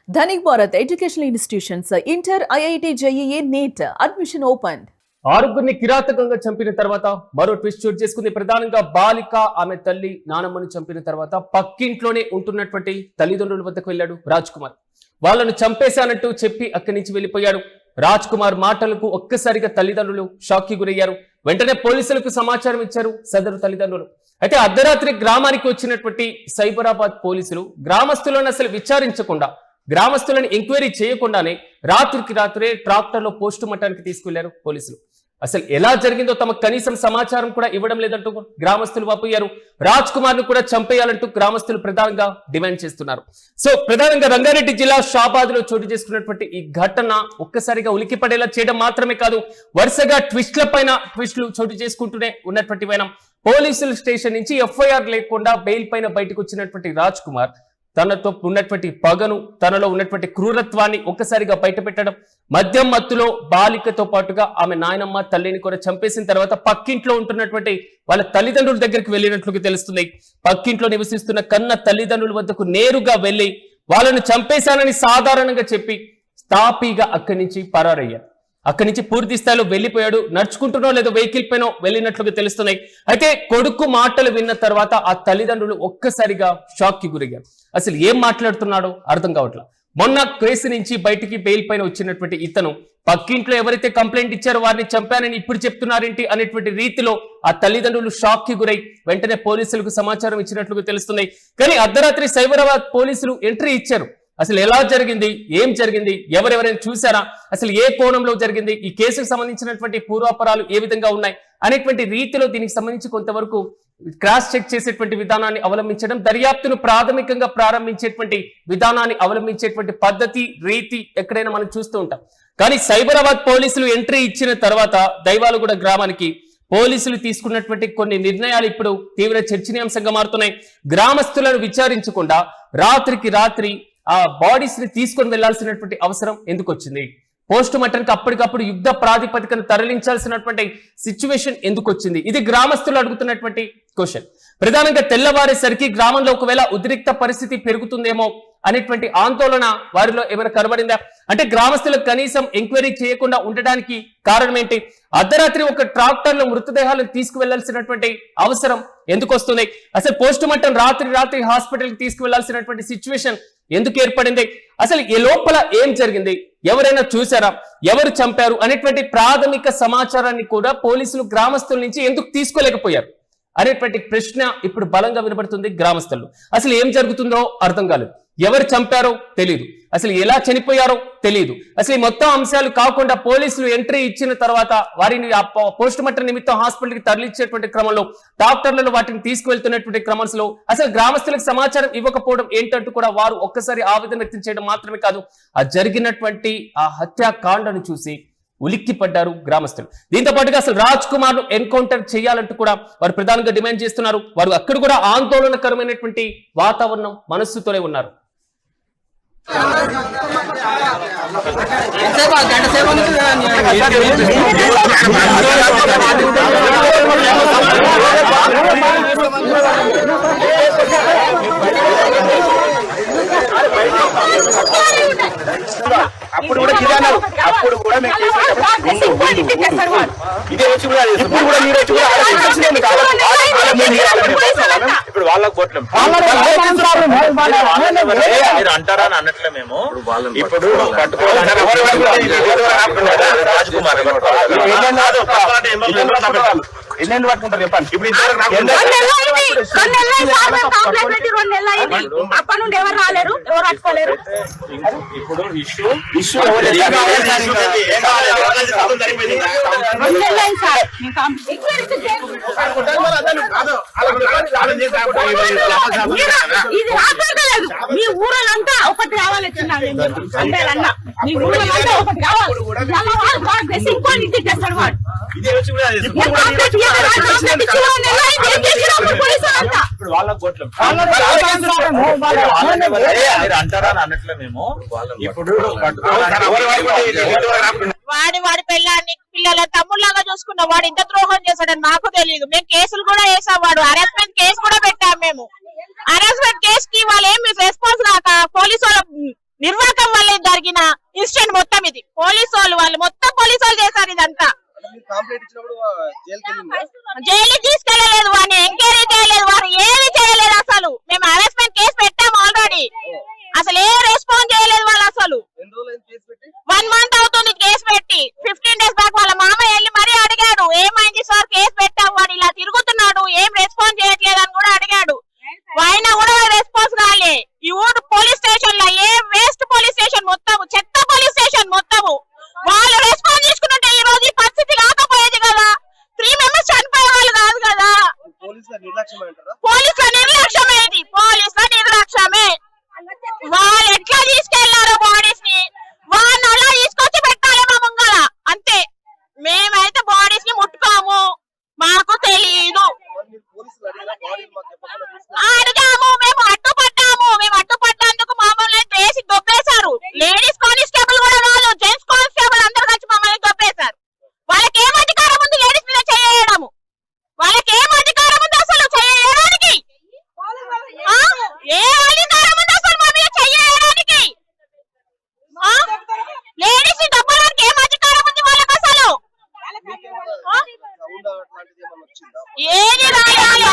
Dhanik Bharat Educational Institutions, Inter, IIT, JEE, NEET, admission opened. ఆరుగురిని కిరాతకంగా చంపిన తర్వాత మరో ట్విస్ట్ చోటు చేసుకుంది. ప్రధానంగా బాలిక ఆమె తల్లి నానమ్మను చంపిన తర్వాత పక్కింట్లోనే ఉంటున్నటువంటి తల్లిదండ్రుల వద్దకు వెళ్ళాడు రాజ్ కుమార్. వాళ్ళను చంపేశానంటూ చెప్పి అక్కడి నుంచి వెళ్ళిపోయాడు. రాజ్ కుమార్ మాటలకు ఒక్కసారిగా తల్లిదండ్రులు షాక్ కి గురయ్యారు. వెంటనే పోలీసులకు సమాచారం ఇచ్చారు సదరు తల్లిదండ్రులు. అయితే అర్ధరాత్రి గ్రామానికి వచ్చినటువంటి సైబరాబాద్ పోలీసులు గ్రామస్తులను అసలు విచారించకుండా, గ్రామస్తులను ఎంక్వైరీ చేయకుండానే రాత్రికి రాత్రే ట్రాక్టర్లో పోస్టు మార్టానికి తీసుకెళ్లారు పోలీసులు. అసలు ఎలా జరిగిందో తమకు కనీసం సమాచారం కూడా ఇవ్వడం లేదంటూ గ్రామస్తులు వాపోయారు. రాజ్ కుమార్ ను కూడా చంపేయాలంటూ గ్రామస్తులు ప్రధానంగా డిమాండ్ చేస్తున్నారు. సో ప్రధానంగా రంగారెడ్డి జిల్లా షాబాద్ లో చోటు చేసుకున్నటువంటి ఈ ఘటన ఒక్కసారిగా ఉలికిపడేలా చేయడం మాత్రమే కాదు, వరుసగా ట్విస్ట్ల పైన ట్విస్టులు చోటు చేసుకుంటూనే ఉన్నటువంటి వైనం. పోలీసుల స్టేషన్ నుంచి ఎఫ్ఐఆర్ లేకుండా బెయిల్ పైన బయటకు వచ్చినటువంటి రాజ్ కుమార్ తనతో ఉన్నటువంటి పగను, తనలో ఉన్నటువంటి క్రూరత్వాన్ని ఒక్కసారిగా బయటపెట్టడం, మద్యం మత్తులో బాలికతో పాటుగా ఆమె నాయనమ్మ తల్లిని కూడా చంపేసిన తర్వాత పక్కింట్లో ఉంటున్నటువంటి వాళ్ళ తల్లిదండ్రుల దగ్గరికి వెళ్ళినట్లుగా తెలుస్తుంది. పక్కింట్లో నివసిస్తున్న కన్న తల్లిదండ్రుల వద్దకు నేరుగా వెళ్లి వాళ్ళను చంపేశానని సాధారణంగా చెప్పి తాపీగా అక్కడి నుంచి పరారయ్యారు. అక్కడి నుంచి పూర్తి స్థాయిలో వెళ్లిపోయాడు. నడుచుకుంటున్నో లేదో వెహికల్ పైన వెళ్ళినట్లుగా తెలుస్తున్నాయి. అయితే కొడుకు మాటలు విన్న తర్వాత ఆ తల్లిదండ్రులు ఒక్కసారిగా షాక్ కి గురయ్యారు. అసలు ఏం మాట్లాడుతున్నాడో అర్థం కావట్లేదు. మొన్న కేసు నుంచి బయటికి బెయిల్ పైన వచ్చినటువంటి ఇతను పక్కింట్లో ఎవరైతే కంప్లైంట్ ఇచ్చారో వారిని చంపానని ఇప్పుడు చెప్తున్నారేంటి అనేటువంటి రీతిలో ఆ తల్లిదండ్రులు షాక్ కి గురై వెంటనే పోలీసులకు సమాచారం ఇచ్చినట్లుగా తెలుస్తున్నాయి. కానీ అర్ధరాత్రి సైబరాబాద్ పోలీసులు ఎంట్రీ ఇచ్చారు. అసలు ఎలా జరిగింది, ఏం జరిగింది, ఎవరెవరైనా చూసారా, అసలు ఏ కోణంలో జరిగింది, ఈ కేసుకు సంబంధించినటువంటి పూర్వాపరాలు ఏ విధంగా ఉన్నాయి అనేటువంటి రీతిలో దీనికి సంబంధించి కొంతవరకు క్రాస్ చెక్ చేసేటువంటి విధానాన్ని అవలంబించడం, దర్యాప్తును ప్రాథమికంగా ప్రారంభించేటువంటి విధానాన్ని అవలంబించేటువంటి పద్ధతి రీతి ఎక్కడైనా మనం చూస్తూ ఉంటాం. కానీ సైబరాబాద్ పోలీసులు ఎంట్రీ ఇచ్చిన తర్వాత దైవాలగూడ గ్రామానికి పోలీసులు తీసుకున్నటువంటి కొన్ని నిర్ణయాలు ఇప్పుడు తీవ్ర చర్చనీయాంశంగా మారుతున్నాయి. గ్రామస్తులను విచారించకుండా రాత్రికి రాత్రి ఆ బాడీస్ ని తీసుకొని వెళ్లాల్సినటువంటి అవసరం ఎందుకు వచ్చింది? పోస్ట్ మార్టంకి అప్పటికప్పుడు యుద్ధ ప్రాతిపదికన తరలించాల్సినటువంటి సిచ్యువేషన్ ఎందుకు వచ్చింది? ఇది గ్రామస్తులు అడుగుతున్నటువంటి క్వశ్చన్. ప్రధానంగా తెల్లవారేసరికి గ్రామంలో ఒకవేళ ఉద్రిక్త పరిస్థితి పెరుగుతుందేమో అనేటువంటి ఆందోళన వారిలో ఏమైనా కనబడిందా? అంటే గ్రామస్తులకు కనీసం ఎంక్వైరీ చేయకుండా ఉండడానికి కారణం ఏంటి? అర్ధరాత్రి ఒక ట్రాక్టర్ లో మృతదేహాలను తీసుకువెళ్లాల్సినటువంటి అవసరం ఎందుకు వస్తుంది? అసలు పోస్ట్ మార్టం రాత్రి హాస్పిటల్ కి తీసుకువెళ్లాల్సినటువంటి సిచ్యువేషన్ ఎందుకు ఏర్పడింది? అసలు ఈ లోపల ఏం జరిగింది, ఎవరైనా చూసారా, ఎవరు చంపారు అనేటువంటి ప్రాథమిక సమాచారాన్ని కూడా పోలీసులు గ్రామస్తుల నుంచి ఎందుకు తీసుకోలేకపోయారు అనేటువంటి ప్రశ్న ఇప్పుడు బలంగా వినబడుతుంది గ్రామస్తులు. అసలు ఏం జరుగుతుందో అర్థం కాలేదు. ఎవరు చంపారో తెలియదు, అసలు ఎలా చనిపోయారో తెలియదు. అసలు ఈ మొత్తం అంశాలు కాకుండా పోలీసులు ఎంట్రీ ఇచ్చిన తర్వాత వారిని పోస్ట్ మార్టం నిమిత్తం హాస్పిటల్కి తరలించేటువంటి క్రమంలో డాక్టర్లను వాటిని తీసుకువెళ్తున్నటువంటి క్రమంలో అసలు గ్రామస్తులకు సమాచారం ఇవ్వకపోవడం ఏంటంటూ కూడా వారు ఒక్కసారి ఆవేదన వ్యక్తం చేయడం మాత్రమే కాదు, ఆ జరిగినటువంటి ఆ హత్యాకాండను చూసి ఉలిక్కి పడ్డారు గ్రామస్తులు. దీంతో పాటుగా అసలు రాజ్ కుమార్ ను ఎన్కౌంటర్ చేయాలంటూ కూడా వారు ప్రధానంగా డిమాండ్ చేస్తున్నారు. వారు అక్కడ కూడా ఆందోళనకరమైనటువంటి వాతావరణం మనస్సుతోనే ఉన్నారు. అప్పుడు కూడా కిరాణాలు, అప్పుడు కూడా ఇదే వచ్చి కూడా ఇప్పుడు కూడా మీరు వచ్చి కూడా ఇప్పుడు వాళ్ళకు పోట్లేం మీరు అంటారా అని అన్నట్లే. మేము ఇప్పుడు రాజ్ కుమార్ ఎన్నెండు పట్టుకుంటారు చెప్పండి. ఇప్పుడు ఇష్యూ మీ ఊరలంతా ఒకటి రావాలి, అంటేనన్నా మీ ఊరలంతా ఒకటి కావాలి. చేస్తాడు వాడు అంటారా అని అన్నట్లే. మేము ఇప్పుడు వాడి పిల్లల తమ్ముళ్ళగా చూసుకున్న వాడు ఇంత ద్రోహం చేశాడని నాకు తెలియదు. మేము కేసులు కూడా వేసాం, వాడు హరాస్మెంట్ కేసు కూడా పెట్టాం. మేము హరాస్మెంట్ కేసు కి వాళ్ళు ఏమి రెస్పాన్స్ రాక పోలీసు వాళ్ళ నిర్వాహక ఇది పోలీసు వాళ్ళు మొత్తం పోలీసు వాళ్ళు చేశారు ఇదంతా. జైలు తీసుకెళ్లలేదు, వాడిని ఎంక్వైరీ చేయలేదు, వారు ఏమి చేయలేదు. అసలు మేము హరాస్మెంట్ కేసు పెట్టాము ఆల్రెడీ, అసలు ఏ రెస్పాన్స్ చేయలేదు వాళ్ళు. అసలు 1 month అవుతుంది కేసు పెట్టి. 15 days బ్యాక్ వాళ్ళ మామ వెళ్ళి మరీ అడిగాడు, ఏమైంది సార్ కేసు పెట్టాం, వాడు ఇలా తిరుగుతున్నాడు, ఏం రెస్పాన్స్ చేయట్లేదు అని కూడా అడిగాడు. అయినా కూడా రెస్పాన్స్ కాలే. ఈ ఊరు పోలీస్ స్టేషన్ లో ఏ వేస్ట్ పోలీస్ స్టేషన్ మొత్తం, చెత్త పోలీస్ స్టేషన్ మొత్తము వాళ్ళు రెస్పాన్స్ తీసుకుంటే ఈ రోజు ఈ పరిస్థితి కాకపోయేది కదా. 3 members చనిపోయే వాళ్ళు కాదు కదా. పోలీసుల నిర్లక్ష్యమే ఇది, పోలీసుల నిర్లక్ష్యమే. వాళ్ళు ఎట్లా తీసుకెళ్లారో బాడీస్ ని వాళ్ళు అలా తీసుకొచ్చి పెట్టాలి మా ముంగల, అంతే. మేమైతే బాడీస్ ని ముట్టుకోము, మాకు తెలీదు. అడిగాము, మేము అడ్డుపడ్డాము. మేము అడ్డుపడ్డందుకు మమ్మల్ని వేసి దొబ్బేశారు. లేడీస్ కానిస్టేబుల్ కూడా వాళ్ళు, జెంట్స్ కానిస్టేబుల్ అందరూ కలిసి మమ్మల్ని దొబ్బేశారు. వాళ్ళకి ఏం అధికారం ఉంది లేడీస్ మీద చేయడము? వాళ్ళకి ఏం అధికారం ఉంది అసలు చేయడానికి? ఏ అధికారం ఉంది అసలు మా మీద చేయడానికి? లేడీస్ ని దొబ్బడానికి ఏం అధికారం ఉంది వాళ్ళకి అసలు? ఏది రాయాలి